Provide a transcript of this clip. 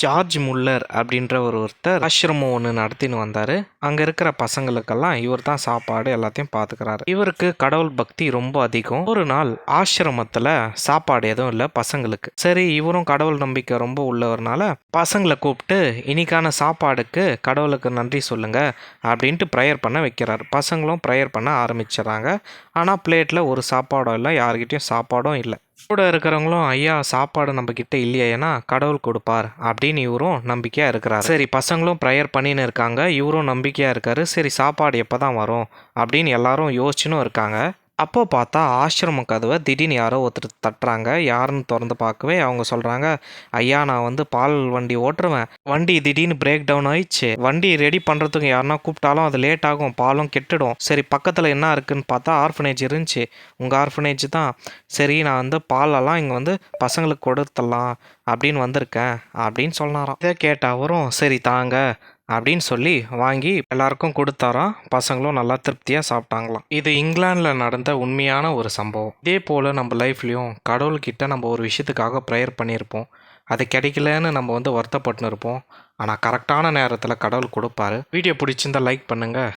George Muller அப்படின்ற ஒருத்தர் ஆசிரமம் ஒன்று நடத்தின்னு வந்தார். அங்கே இருக்கிற பசங்களுக்கெல்லாம் இவர் தான் சாப்பாடு எல்லாத்தையும் பார்த்துக்கிறாரு. இவருக்கு கடவுள் பக்தி ரொம்ப அதிகம். ஒரு நாள் ஆசிரமத்தில் சாப்பாடு எதுவும் இல்லை பசங்களுக்கு. சரி, இவரும் கடவுள் நம்பிக்கை ரொம்ப உள்ளவர்னால பசங்களை கூப்பிட்டு இன்னைக்கான சாப்பாடுக்கு கடவுளுக்கு நன்றி சொல்லுங்க அப்படின்ட்டு ப்ரேயர் பண்ண வைக்கிறார். பசங்களும் ப்ரேயர் பண்ண ஆரம்பிச்சிடறாங்க. ஆனால் பிளேட்டில் ஒரு சாப்பாடும் இல்லை, யாருக்கிட்டையும் சாப்பாடும் இல்லை. கூட இருக்கிறவங்களும் ஐயா சாப்பாடு நம்ம கிட்ட இல்லையா, ஏன்னா கடவுள் கொடுப்பார் அப்படின்னு இவரும் நம்பிக்கையா இருக்கிறாரு. சரி, பசங்களும் ப்ரேயர் பண்ணின்னு இருக்காங்க, இவரும் நம்பிக்கையா இருக்காரு. சரி, சாப்பாடு எப்பதான் வரும் அப்படின்னு எல்லாரும் யோசிச்சுன்னு இருக்காங்க. அப்போ பார்த்தா ஆசிரம கதவை திடீர்னு யாரோ ஒருத்தர் தட்டுறாங்க. யாருன்னு திறந்து பார்க்கவே அவங்க சொல்கிறாங்க, ஐயா நான் பால் வண்டி ஓட்டுருவேன், வண்டி திடீர்னு பிரேக் டவுன் ஆயிடுச்சு, வண்டி ரெடி பண்ணுறதுக்கு யாருன்னா கூப்பிட்டாலும் அது லேட் ஆகும், பாலும் கெட்டுடும். சரி, பக்கத்தில் என்ன இருக்குன்னு பார்த்தா ஆர்ஃபனேஜ் இருந்துச்சு, உங்கள் ஆர்ஃபனேஜ் தான். சரி, நான் பாலெல்லாம் இங்கே பசங்களுக்கு கொடுத்துடலாம் அப்படின்னு வந்திருக்கேன் அப்படின்னு சொன்னாராம். இதை கேட்ட அவரும் சரி தாங்க அப்படின்னு சொல்லி வாங்கி எல்லாருக்கும் கொடுத்தாராம். பசங்களும் நல்லா திருப்தியாக சாப்பிட்டாங்களாம். இது இங்கிலாந்தில் நடந்த உண்மையான ஒரு சம்பவம். இதே போல் நம்ம லைஃப்லையும் கடவுள்கிட்ட நம்ம ஒரு விஷயத்துக்காக ப்ரேயர் பண்ணியிருப்போம், அது கிடைக்கலன்னு நம்ம வருத்தப்பட்டுன்னு இருப்போம். ஆனால் கரெக்டான நேரத்தில் கடவுள் கொடுப்பாரு. வீடியோ பிடிச்சிருந்தா லைக் பண்ணுங்கள்.